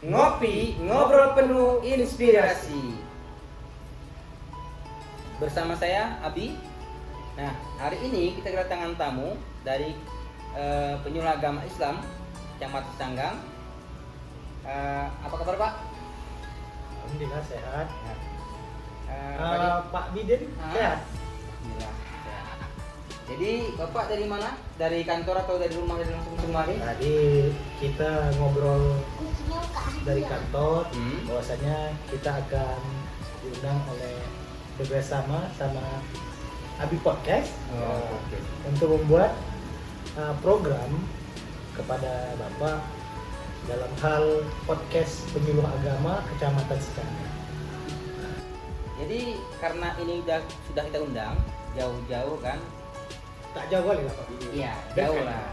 Ngopi, ngobrol penuh inspirasi. Bersama saya Abi. Nah, hari ini kita kedatangan tamu dari penyuluh agama Islam Kecamatan Canggang. Apa kabar Pak? Alhamdulillah sehat. Pak Pak Biden sehat. Alhamdulillah sehat. Jadi Bapak dari mana? Dari kantor atau dari rumah, dari langsung kemari? Tadi kita ngobrol dari kantor, bahwasanya kita akan diundang oleh bersama sama Abi Podcast Oke. untuk membuat program kepada Bapak dalam hal podcast penyuluh agama Kecamatan Canggang. Jadi karena ini sudah kita undang jauh-jauh kan? Tak jauh kali lah Pak Biden. Iya, jauh lah.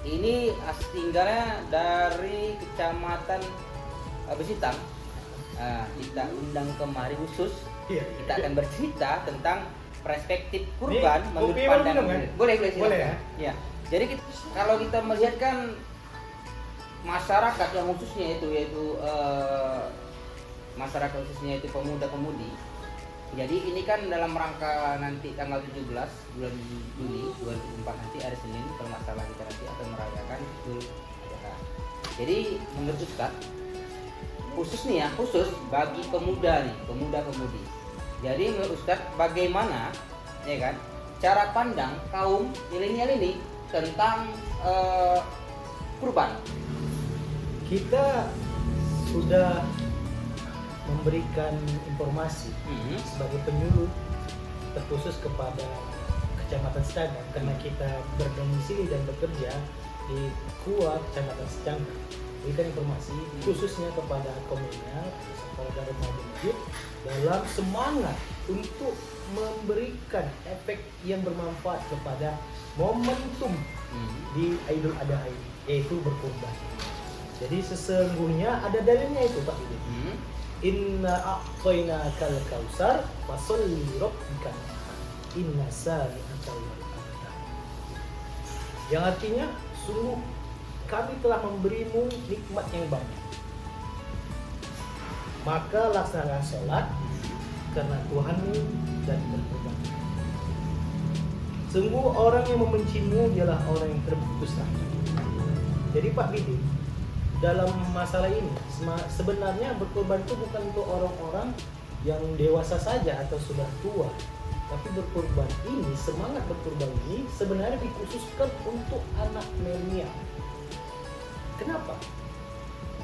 Ini tinggalnya dari Kecamatan Besitang. Kita undang kemari khusus. Iya. Kita akan bercerita tentang perspektif kurban Nih, menurut kopi pandangan. minum, kan? Boleh silakan. Boleh, ya? Ya. Jadi kalau kita melihat kan masyarakat yang khususnya yaitu masyarakat khususnya itu pemuda-pemudi. Jadi ini kan dalam rangka nanti tanggal 17 bulan Juni 2004 nanti hari Senin kalau nggak salah kita nanti akan merayakan Idul Adha. Jadi menurut Ustaz khusus nih ya, khusus bagi pemuda nih, pemuda-pemudi. Jadi menurut Ustaz bagaimana ya kan cara pandang kaum milenial ini tentang kurban? Kita sudah memberikan informasi sebagai penyuluh terkhusus kepada Kecamatan Canggang karena kita berdomisili dan bekerja di KUA Kecamatan Canggang. Berikan informasi khususnya kepada kaum milenial, sekolah dan remaja dalam semangat untuk memberikan efek yang bermanfaat kepada momentum di Idul Adha ini, yaitu berkurban. Jadi sesungguhnya ada dalilnya itu Pak Biden. Inna a'tainakal kautsar fasholli lirabbika inna sani'aka wal abtar. Yang artinya sungguh kami telah memberimu nikmat yang banyak. Maka laksanakan sholat karena Tuhanmu dan berkurban. Sungguh orang yang membencimu ialah orang yang terputus asa. Jadi Pak Bidi, dalam masalah ini sebenarnya berkorban itu bukan untuk orang-orang yang dewasa saja atau sudah tua, tapi berkorban ini, semangat berkorban ini sebenarnya dikhususkan untuk anak milenial. Kenapa?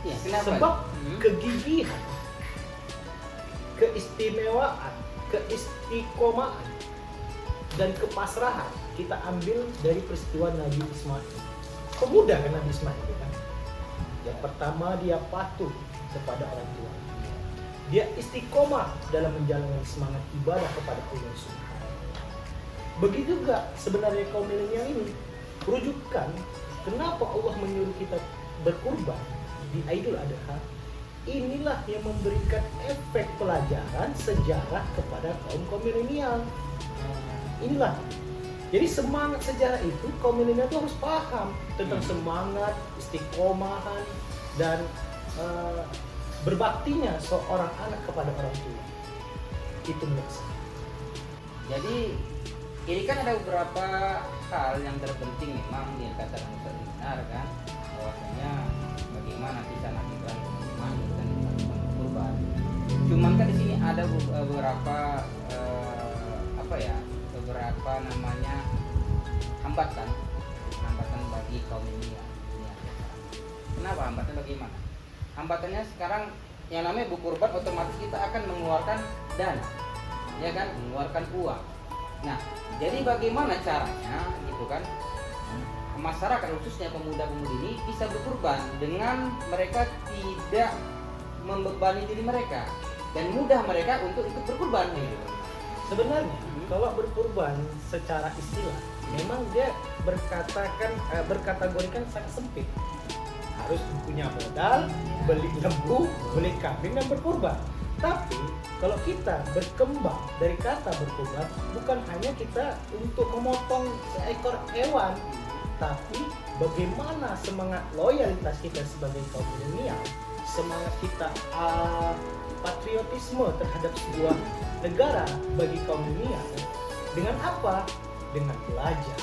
Ya, kenapa? Sebab kegigihan, keistimewaan, keistiqomahan dan kepasrahan kita ambil dari peristiwa Nabi Ismail. Pemuda kan Nabi Ismail kan? Yang pertama dia patuh kepada orang tua. Dia istiqomah dalam menjalankan semangat ibadah kepada Allah Subhanahu. Begitu juga sebenarnya kaum milenial ini rujukan kenapa Allah menyuruh kita berkurban di Idul Adha. Inilah yang memberikan efek pelajaran sejarah kepada kaum milenial. Inilah. Jadi semangat sejarah itu kaum milenial itu harus paham tentang semangat, istiqomahan dan berbaktinya seorang anak kepada orang tua. Itu menurut saya. Jadi ini kan ada beberapa hal yang terpenting memang yang dikatakan Ustaz benar kan, bahwasanya bagaimana kita nanti teman dan kurban. Cuman kan di sini ada beberapa beberapa namanya hambatan bagi kaum milenial. Kenapa hambatan bagaimana? Hambatannya sekarang yang namanya kurban otomatis kita akan mengeluarkan dana, ya kan, mengeluarkan uang. Nah, jadi bagaimana caranya gitu kan? Masyarakat khususnya pemuda-pemudi ini bisa berkurban dengan mereka tidak membebani diri mereka dan mudah mereka untuk ikut berkurban gitu. Sebenarnya kalau berkurban secara istilah memang dia berkategorikan sangat sempit. Harus punya modal, beli lembu, beli kambing dan berkurban. Tapi kalau kita berkembang dari kata berkurban, bukan hanya kita untuk memotong seekor hewan, tapi bagaimana semangat loyalitas kita sebagai kaum milenial semangat kita patriotisme terhadap sebuah negara bagi kaum milenial dengan apa? Dengan belajar,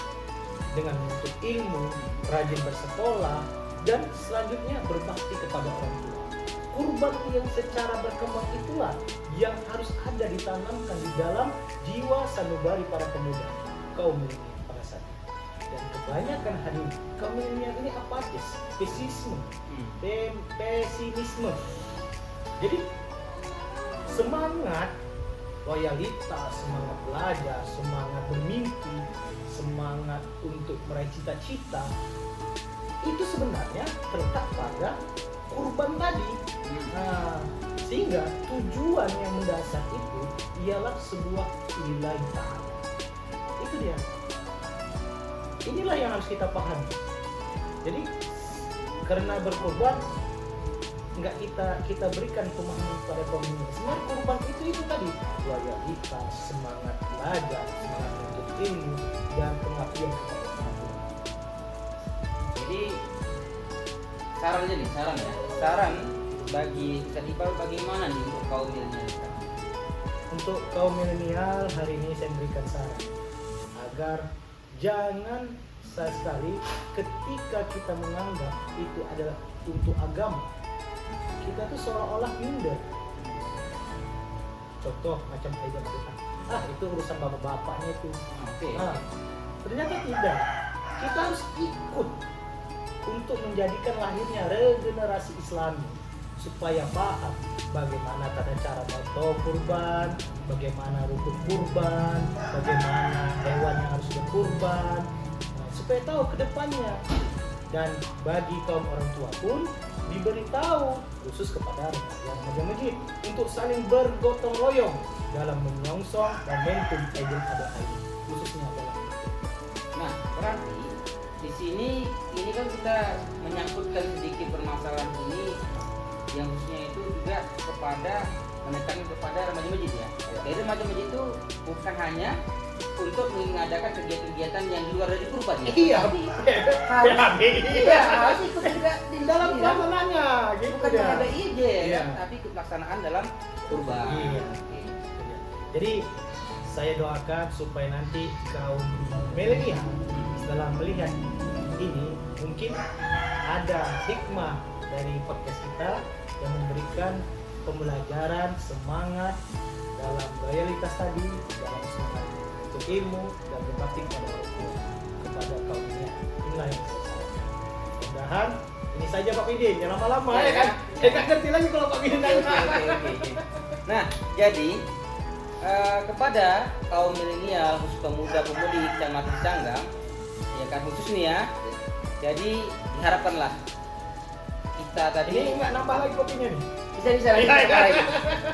dengan menuntut ilmu, rajin bersekolah, dan selanjutnya berbakti kepada orang tua. Kurban yang secara berkembang itulah yang harus ada ditanamkan di dalam jiwa sanubari para pemuda kaum milenial pada saat ini. Dan kebanyakan hari ini kaum milenial ini apatis, pesimisme. Jadi semangat loyalitas, semangat belajar, semangat bermimpi, semangat untuk meraih cita-cita itu sebenarnya terletak pada kurban tadi. Nah, sehingga tujuan yang mendasar itu ialah sebuah lillahi ta'ala. Itu dia. Inilah yang harus kita pahami. Jadi karena berkorban nggak kita berikan pemahaman pada kaum ini. Sebenarnya kurban itu tadi loyalitas, semangat belajar, semangat menuntut ilmu, dan pengabdian kepada orang tua. Jadi saran bagi Ustaz Iqbal bagaimana nih untuk kaum milenial sekarang? Untuk kaum milenial hari ini saya berikan saran agar jangan sekali ketika kita menganggap itu adalah untuk agama, kita tuh seolah-olah minder. Contoh macam aja kita, itu urusan bapak-bapaknya itu. Ternyata tidak. Kita harus ikut untuk menjadikan lahirnya regenerasi Islami supaya paham bagaimana tata cara membawa kurban, bagaimana rukun kurban, bagaimana hewan yang harus berkurban, supaya tahu ke depannya. Dan bagi kaum orang tua pun diberitahu khusus kepada remaja masjid untuk saling bergotong royong dalam menyongsong momentum Idul Adha ini, khususnya dalam. Nah, berarti di sini ini kan kita menyangkutkan sedikit permasalahan ini yang khususnya itu juga kepada menekankan kepada remaja masjid ya. Jadi remaja masjid itu bukan hanya untuk mengadakan kegiatan-kegiatan yang di luar dari kurban ya. Iya, harus ikut juga di dalam pelaksanaannya, gitu. Bukan Ya. ada ide, Iya. tapi ikut pelaksanaan dalam kurban. Iya. Oke. Jadi saya doakan supaya nanti kaum milenial setelah melihat ini mungkin ada hikmah dari podcast kita yang memberikan pembelajaran semangat dalam loyalitas tadi, dalam semangat untuk ilmu dan berbakti kepada orang tua, kepada kaum milenial. Inilah yang saya sarankan. Mudah-mudahan ini saja Pak Pidin, jangan lama-lama ya kan. Saya nggak ngerti lagi kalau Pak Pidin nanya. Oke. Nah, jadi kepada kaum milenial, khusus pemuda-pemudi Kecamatan Canggang, ya kan khusus nih ya. Jadi diharapkanlah kita tadi Ini nggak nambah lagi kopinya nih. bisa lagi.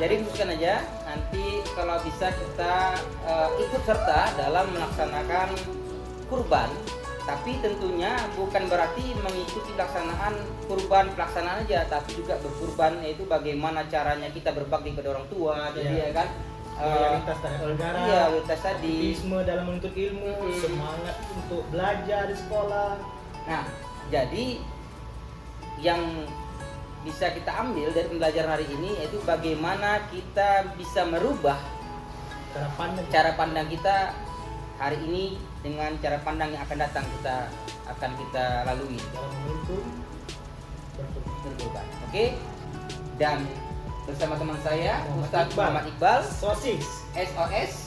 Jadi khususkan aja nanti kalau bisa kita ikut serta dalam melaksanakan kurban, tapi tentunya bukan berarti mengikuti pelaksanaan aja, tapi juga berkurban, yaitu bagaimana caranya kita berbakti kepada orang tua. Jadi ya kan Loyalitas terhadap negara, loyalitas tadi, aktivisme dalam menuntut ilmu, semangat untuk belajar di sekolah. Nah, jadi yang bisa kita ambil dari pembelajaran hari ini yaitu bagaimana kita bisa merubah cara pandang kita hari ini dengan cara pandang yang akan datang kita lalui dalam momentum berkurban. Oke? Dan bersama teman saya Ustadz Muhammad Iqbal, Sosis.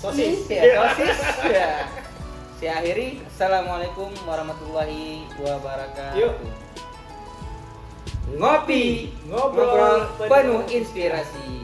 Sosis. Ya. Saya akhiri. Assalamualaikum warahmatullahi wabarakatuh. Yuk. Ngopi, ngobrol penuh inspirasi.